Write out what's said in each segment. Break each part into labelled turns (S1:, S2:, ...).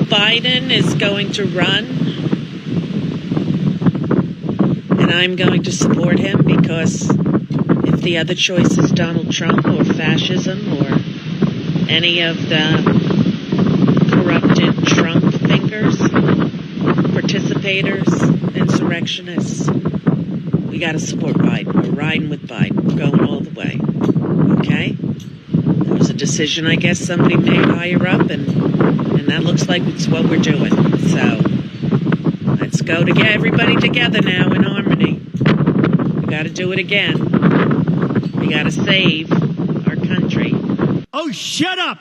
S1: Biden is going to run, and I'm going to support him because if the other choice is Donald Trump or fascism or any of the corrupted Trump thinkers, participators, insurrectionists, we got to support Biden. We're riding with Biden. We're going all the way. Okay? It was a decision, I guess, somebody made higher up, and that looks like it's what we're doing. So let's go to get everybody together now in harmony. We got to do it again. We got to save our country.
S2: Oh, shut up,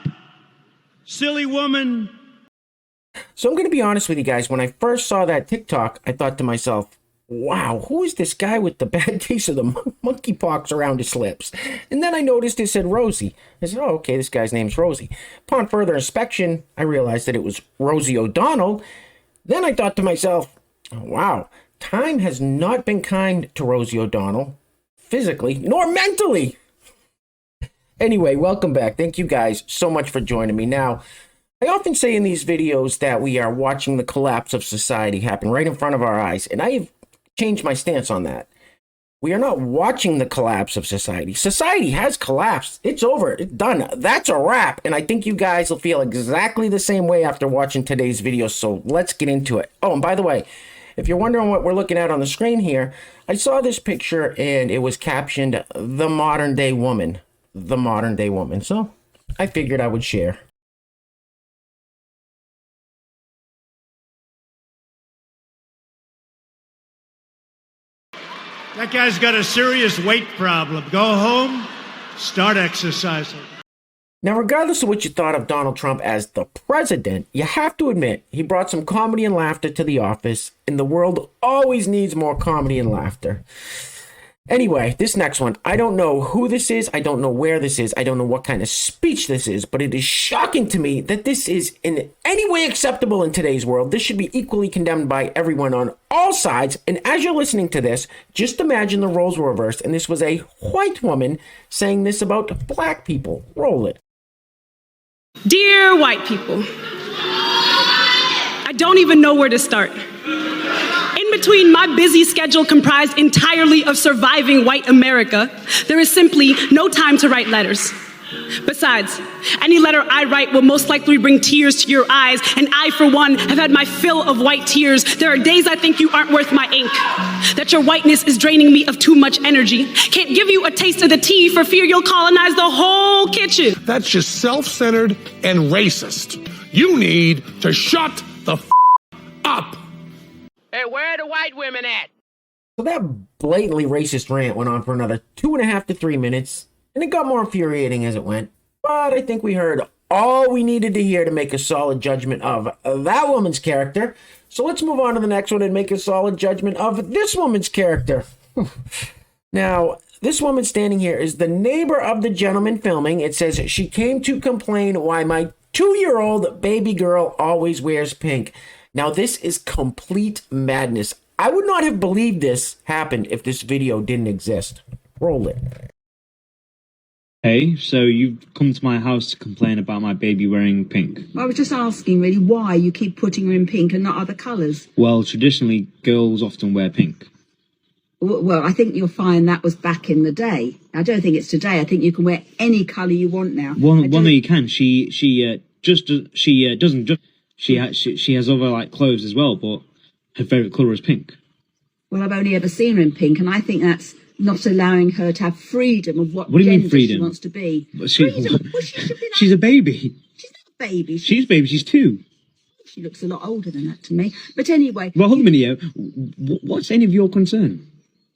S2: silly woman.
S3: So I'm going to be honest with you guys. When I first saw that TikTok, I thought to myself, wow, who is this guy with the bad case of the monkeypox around his lips? And then I noticed it said Rosie. I said, oh, okay, this guy's name's Rosie. Upon further inspection, I realized that it was Rosie O'Donnell. Then I thought to myself, oh, wow, time has not been kind to Rosie O'Donnell, physically nor mentally. Anyway, welcome back. Thank you guys so much for joining me. Now, I often say in these videos that we are watching the collapse of society happen right in front of our eyes, and I have changed my stance on that. We are not watching the collapse of society. Society has collapsed. It's over. It's done. That's a wrap. And I think you guys will feel exactly the same way after watching today's video. So let's get into it. Oh, and by the way, if you're wondering what we're looking at on the screen here, I saw this picture and it was captioned, "The Modern Day Woman." The Modern Day Woman. So I figured I would share.
S2: That guy's got a serious weight problem. Go home, start exercising.
S3: Now, regardless of what you thought of Donald Trump as the president, you have to admit he brought some comedy and laughter to the office, and the world always needs more comedy and laughter. Anyway, this next one, I don't know who this is, I don't know where this is, I don't know what kind of speech this is, but it is shocking to me that this is in any way acceptable in today's world. This should be equally condemned by everyone on all sides, and as you're listening to this, just imagine the roles were reversed, and this was a white woman saying this about black people. Roll it.
S4: Dear white people, I don't even know where to start. In between my busy schedule comprised entirely of surviving white America, there is simply no time to write letters. Besides, any letter I write will most likely bring tears to your eyes, and I, for one, have had my fill of white tears. There are days I think you aren't worth my ink, that your whiteness is draining me of too much energy. Can't give you a taste of the tea for fear you'll colonize the whole kitchen.
S5: That's just self-centered and racist. You need to shut the up.
S6: Hey, where are the white women at?
S3: So that blatantly racist rant went on for another 2.5 to 3 minutes, and it got more infuriating as it went. But I think we heard all we needed to hear to make a solid judgment of that woman's character. So let's move on to the next one and make a solid judgment of this woman's character. Now, this woman standing here is the neighbor of the gentleman filming. It says, she came to complain why my 2-year-old baby girl always wears pink. Now, this is complete madness. I would not have believed this happened if this video didn't exist. Roll it.
S7: Hey, so you've come to my house to complain about my baby wearing pink.
S8: I was just asking, really, why you keep putting her in pink and not other colours.
S7: Well, traditionally, girls often wear pink.
S8: Well, I think you'll find that was back in the day. I don't think it's today. I think you can wear any colour you want now.
S7: Well, no, you can. She has other like clothes as well, but her favourite colour is pink.
S8: Well, I've only ever seen her in pink, and I think that's not allowing her to have freedom of what
S7: do you
S8: gender
S7: mean freedom?
S8: She wants to be.
S7: Freedom?
S8: Well, she should be
S7: She's a baby.
S8: She's not a baby.
S7: She's a baby. She's 2.
S8: She looks a lot older than that to me. But anyway.
S7: Well, hold a minute. What's any of your concern?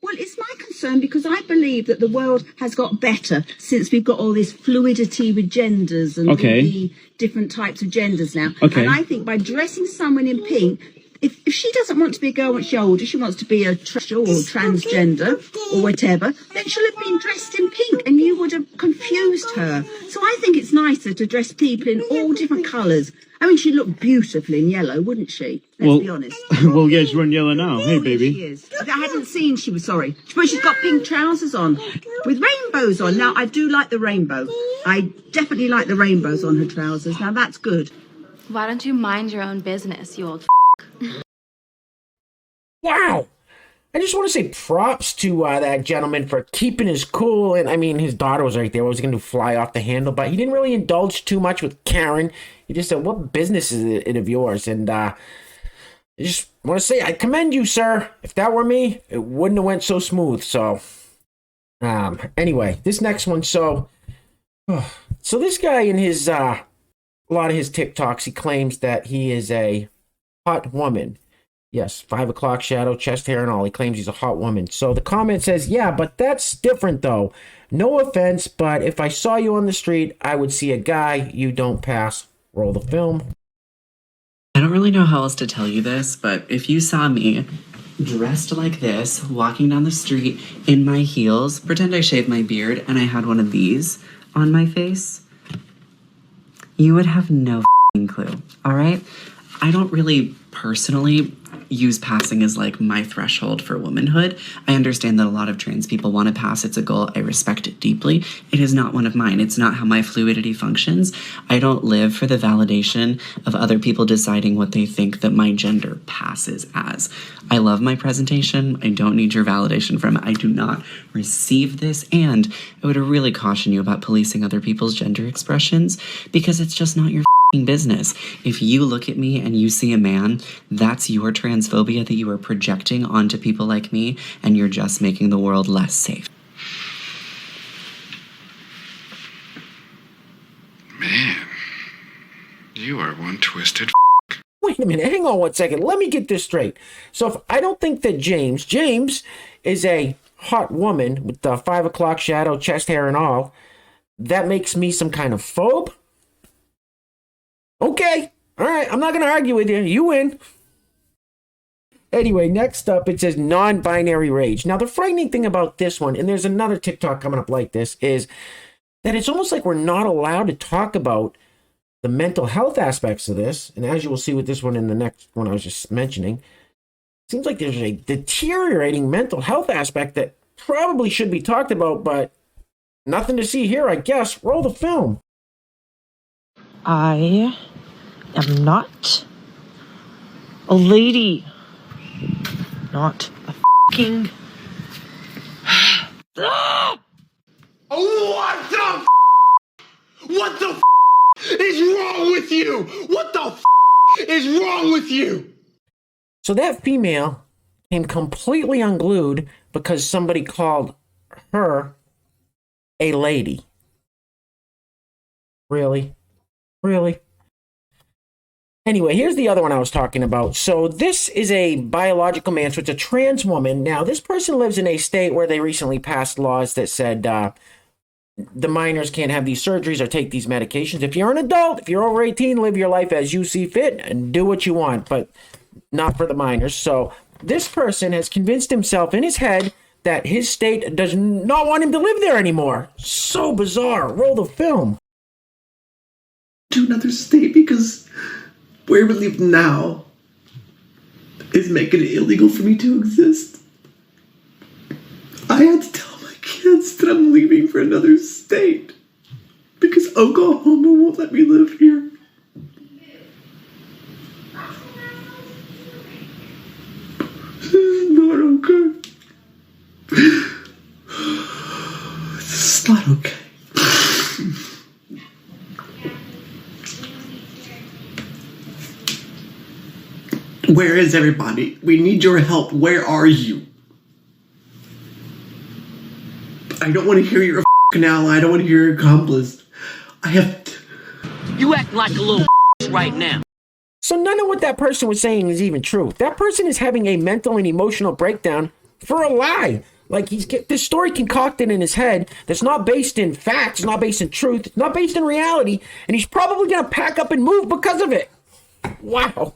S8: Well, it's my concern because I believe that the world has got better since we've got all this fluidity with genders and all the different types of genders now. And I think by dressing someone in pink, if she doesn't want to be a girl when she's older, she wants to be a transgender or whatever, then she'll have been dressed in pink and you would have confused her. So I think it's nicer to dress people in all different colours. I mean, she'd look beautiful in yellow, wouldn't she? Let's be honest.
S7: Well, yeah, she's wearing yellow now. Hey, baby.
S8: She is. I hadn't seen she was, sorry. But she's got pink trousers on with rainbows on. Now, I do like the rainbow. I definitely like the rainbows on her trousers. Now, that's good.
S9: Why don't you mind your own business, you old
S3: Wow. I just want to say props to that gentleman for keeping his cool. And I mean, his daughter was right there. What was he going to fly off the handle? But he didn't really indulge too much with Karen. He just said, what business is it of yours? And I just want to say, I commend you, sir. If that were me, it wouldn't have went so smooth. So, anyway, this next one. So this guy in his, a lot of his TikToks, he claims that he is a hot woman. Yes, 5 o'clock shadow, chest hair and all. He claims he's a hot woman. So the comment says, yeah, but that's different though. No offense, but if I saw you on the street, I would see a guy. You don't pass. Roll the film.
S10: I don't really know how else to tell you this, but if you saw me dressed like this, walking down the street in my heels, pretend I shaved my beard and I had one of these on my face, you would have no clue, all right? I don't really personally use passing as like my threshold for womanhood. I understand that a lot of trans people want to pass. It's a goal. I respect it deeply. It is not one of mine. It's not how my fluidity functions. I don't live for the validation of other people deciding what they think that my gender passes as. I love my presentation. I don't need your validation from it. I do not receive this. And I would really caution you about policing other people's gender expressions because it's just not your business. If you look at me and you see a man, that's your transphobia that you are projecting onto people like me, and you're just making the world less safe.
S11: Man, you are one twisted
S3: Wait a minute, hang on 1 second. Let me get this straight. So if I don't think that James is a hot woman with the 5 o'clock shadow, chest hair and all, that makes me some kind of phobe? Okay, all right, I'm not going to argue with you. You win. Anyway, next up, it says non-binary rage. Now, the frightening thing about this one, and there's another TikTok coming up like this, is that it's almost like we're not allowed to talk about the mental health aspects of this. And as you will see with this one in the next one I was just mentioning, it seems like there's a deteriorating mental health aspect that probably should be talked about, but nothing to see here, I guess. Roll the film.
S12: I am not a lady. Not a fucking...
S5: What the What the is wrong with you? What the is wrong with you?
S3: So that female came completely unglued because somebody called her a lady. Really? Really? Anyway, here's the other one I was talking about. So this is a biological man, so it's a trans woman. Now, this person lives in a state where they recently passed laws that said the minors can't have these surgeries or take these medications. If you're an adult, if you're over 18, live your life as you see fit and do what you want, but not for the minors. So this person has convinced himself in his head that his state does not want him to live there anymore. So bizarre. Roll the film.
S13: To another state because where we live now is making it illegal for me to exist. I had to tell my kids that I'm leaving for another state because Oklahoma won't let me live here. This is not okay. This is not okay. Where is everybody? We need your help. Where are you? I don't want to hear you're a f***ing ally. I don't want to hear you're accomplice. I have to...
S6: You act like a little right now.
S3: So none of what that person was saying is even true. That person is having a mental and emotional breakdown for a lie. Like he's get this story concocted in his head that's not based in facts, it's not based in truth, it's not based in reality, and he's probably gonna pack up and move because of it. Wow.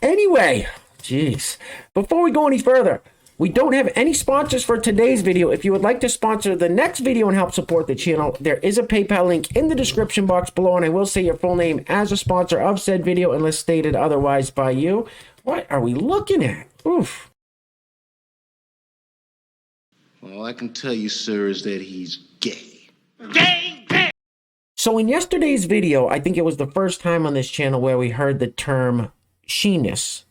S3: Anyway, jeez. Before we go any further, we don't have any sponsors for today's video. If you would like to sponsor the next video and help support the channel, there is a PayPal link in the description box below, and I will say your full name as a sponsor of said video unless stated otherwise by you. What are we looking at? Oof.
S14: All I can tell you, sir, is that he's gay.
S6: Gay, gay.
S3: So in yesterday's video, I think it was the first time on this channel where we heard the term sheeness.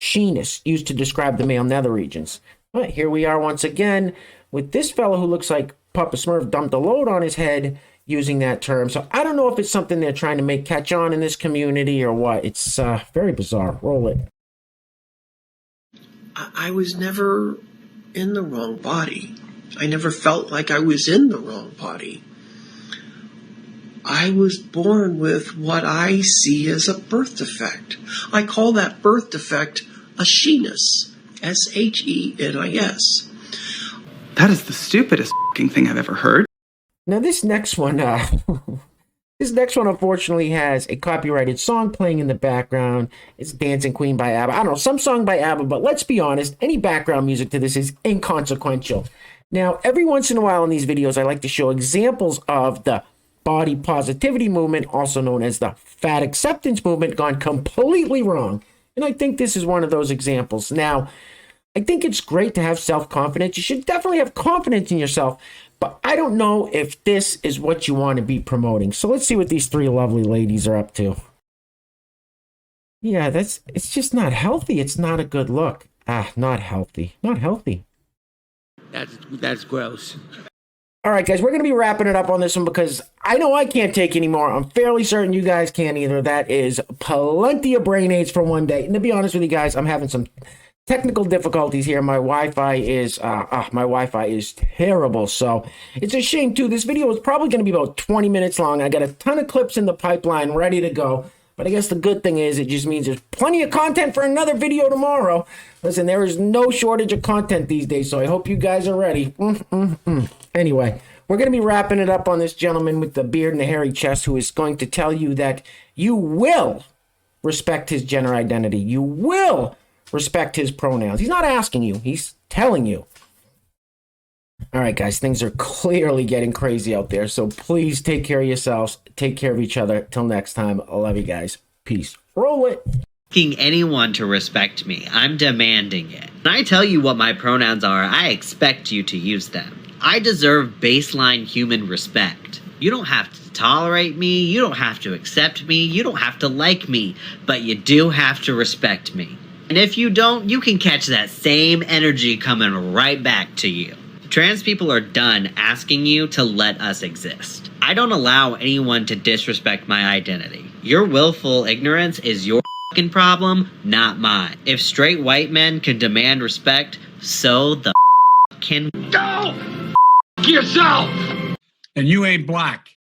S3: Sheeness used to describe the male nether regions. But here we are once again with this fellow who looks like Papa Smurf dumped a load on his head using that term. So I don't know if it's something they're trying to make catch on in this community or what. It's very bizarre. Roll it.
S14: I was never in the wrong body. I never felt like I was in the wrong body. I was born with what I see as a birth defect. I call that birth defect a sheeness. S-H-E-N-I-S.
S15: That is the stupidest f***ing thing I've ever heard.
S3: Now this next one, unfortunately has a copyrighted song playing in the background. It's Dancing Queen by ABBA. I don't know, some song by ABBA, but let's be honest, any background music to this is inconsequential. Now, every once in a while in these videos, I like to show examples of the body positivity movement, also known as the fat acceptance movement, gone completely wrong. And I think this is one of those examples. Now, I think it's great to have self-confidence. You should definitely have confidence in yourself, but I don't know if this is what you want to be promoting. So let's see what these three lovely ladies are up to. Yeah, it's just not healthy. It's not a good look. Not healthy. Not healthy.
S6: That's gross.
S3: All right, guys, we're going to be wrapping it up on this one because I know I can't take anymore. I'm fairly certain you guys can't either. That is plenty of brain aids for one day. And to be honest with you guys, I'm having some technical difficulties here. My Wi-Fi is terrible, so it's a shame too. This video is probably going to be about 20 minutes long. I got a ton of clips in the pipeline ready to go. But I guess the good thing is it just means there's plenty of content for another video tomorrow. Listen, there is no shortage of content these days, so I hope you guys are ready. Anyway, we're going to be wrapping it up on this gentleman with the beard and the hairy chest who is going to tell you that you will respect his gender identity. You will respect his pronouns. He's not asking you. He's telling you. All right, guys, things are clearly getting crazy out there, so please take care of yourselves. Take care of each other. Till next time, I love you guys. Peace. Roll it.
S16: Asking anyone to respect me. I'm demanding it. When I tell you what my pronouns are, I expect you to use them. I deserve baseline human respect. You don't have to tolerate me, you don't have to accept me, you don't have to like me, but you do have to respect me. And if you don't, you can catch that same energy coming right back to you. Trans people are done asking you to let us exist. I don't allow anyone to disrespect my identity. Your willful ignorance is your f***ing problem, not mine. If straight white men can demand respect, so the f*** can...
S17: Go f*** yourself! And you ain't black.